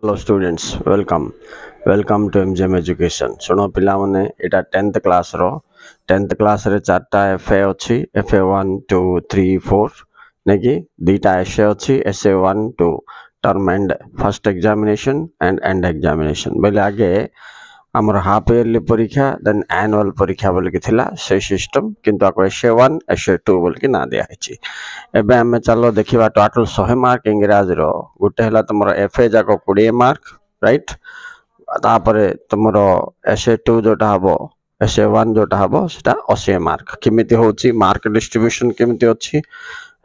Hello students welcome to MJM education. सुनो पिला माने एटा 10th क्लास रो 10th क्लास रे चारटा एफए अछि एफए 1 2 3 4 नेकी दुईटा एसए अछि SA 1 2 term end first examination end end examination बेले आगे आमर हाफ इयरली परीक्षा देन एनुअल परीक्षा बोल के थिला से सिस्टम किंतु आको एसए 1 एसए 2 बोल के ना दिया है। एबे हमें चलो देखिबा टोटल 100 मार्क इंग्राजी रो गुटे हला तुमरो एफए जाको 20 मार्क राइट तापरे तुमरो एसए 2 जोटा हबो एसए 1 जोटा हबो सेटा 80 मार्क केमिति होची मार्क डिस्ट्रीब्यूशन केमिति अछि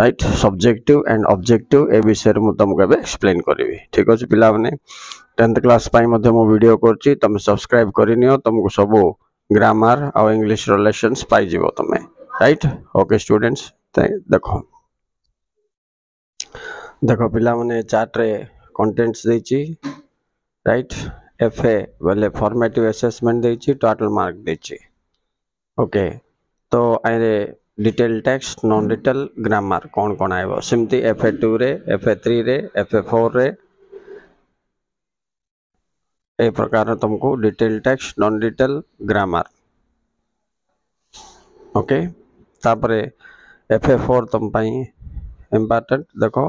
राइट सब्जेक्टिव एंड ऑब्जेक्टिव ए विषय मु तुमको एबे एक्सप्लेन करबी। ठीक अछि पिला माने 10th क्लास पाई मध्ये मु वीडियो करची तुम सब्सक्राइब करिनियो तुमको सब ग्रामर और इंग्लिश रिलेशंस पाई जीवो तुमे राइट। ओके स्टूडेंट्स देखो देखो पिला माने चार्ट रे कंटेंट्स देची राइट एफए वाले फॉर्मेटिव असेसमेंट देची टोटल मार्क देची। ओके तो आइरे detail text non detail grammar कौन कौन आइबो सिमती एफए 2 रे एफए 3 रे एफए 4 रे ए प्रकार तुमको detail text non detail grammar. Okay तापरे एफए 4 तुम पाई इंपोर्टेंट देखो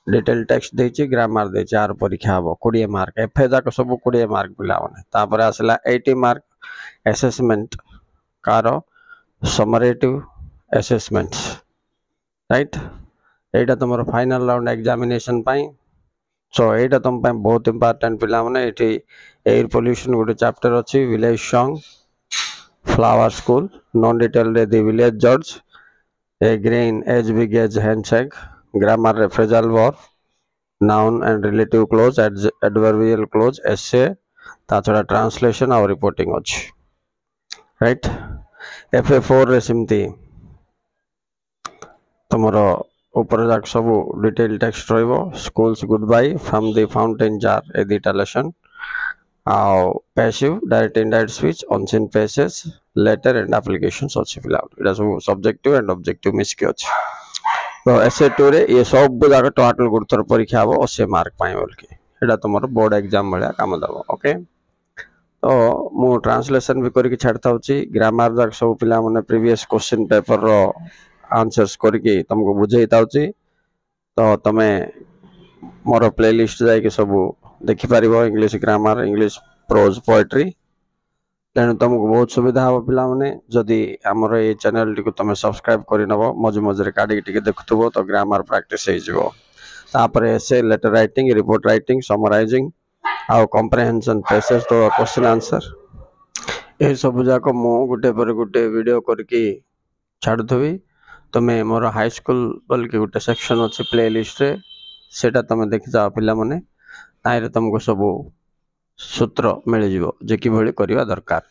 डिटेल टेक्स्ट देची ग्रामर देची आर परीक्षा हबो 20 मार्क एफए जाक सब 20 मार्क पिला माने तापरे आसला 80 मार्क असेसमेंट कारो समरेटिव असेसमेंट्स राइट एटा तुमरो फाइनल राउंड एग्जामिनेशन पाई सो एटा तुम पाई बहुत इंपोर्टेंट पिला माने एठी एयर पोल्यूशन गोटे चैप्टर अछि village song flower school non detail रे द विलेज जज a grain as big as handshake grammar रे phrasal verb noun and relative clause adverbial clause essay ताछड़ा ट्रांसलेशन और रिपोर्टिंग अछि राइट। एफए 4 रे सिमती तुमरो ऊपर जाक सब डिटेल टेक्स्ट रहइबो schools good bye from the fountain जार ए दिटा लेसन आउ passive direct indirect speech unseen passages letter and applications अछि फिल आउट एटा सब सब्जेक्टिव एंड ऑब्जेक्टिव मिस के अछि। तो एसए 2 रे ये सब जाक टोटल गुरुतर परीक्षा हबो 80 मार्क पाई बोल के एटा तुमरो बोर्ड एग्जाम भलिया काम दबो। ओके तो मु ट्रांसलेशन भी करके छाड़ता होची ग्रामर जाक सब पिला माने प्रीवियस क्वेश्चन पेपर रो आंसर्स करके तुमको बुझेइता होची तो तमे मोर प्लेलिस्ट जाय के सब देखि पारिबो English grammar English prose poetry तेणु तुमको बहुत सुविधा हम पिला माने जदि हमर ए चैनल टी को तुम सब्सक्राइब करि नबो मजे मजे काडी टिके देखुथबो तो ग्रामर प्रैक्टिस हे जिवो तापरे essay letter writing report writing summarizing आउ कॉम्प्रिहेंशन पैसेज तो क्वेश्चन आंसर ए सब जाक मु गुटे पर गुटे वीडियो करके छाडुथबी तमे मोर हाई स्कूल बोल के गुटे सेक्शन अछि प्लेलिस्ट रे सेटा तमे देखि जाओ पिला माने ताइरे तुमको सब सूत्र मिल जिवो जे कि भली करिवा दरकार।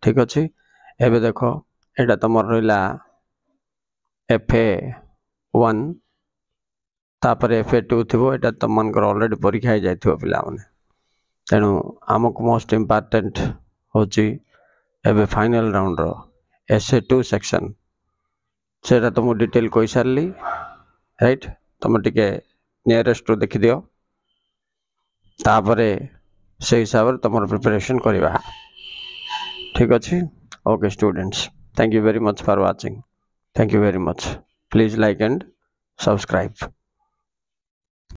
ठीक अछि एबे देखो एटा तमर रहिला एफए 1 तापर एफए 2 थिबो एटा तमन कर ऑलरेडी परीक्षा जाइथिबो पिला माने तेनु हमक मोस्ट इंपोर्टेंट होची एबे फाइनल राउंड रो एसए 2 सेक्शन सेटा तुम डिटेल कोइ सारली राइट तुम टिके नियरेस्ट देखि दियो तापरे से हिसाब रे तुम प्रिपरेशन करिवा। ठीक अछि okay students thank you very much for watching thank you very much please like and subscribe.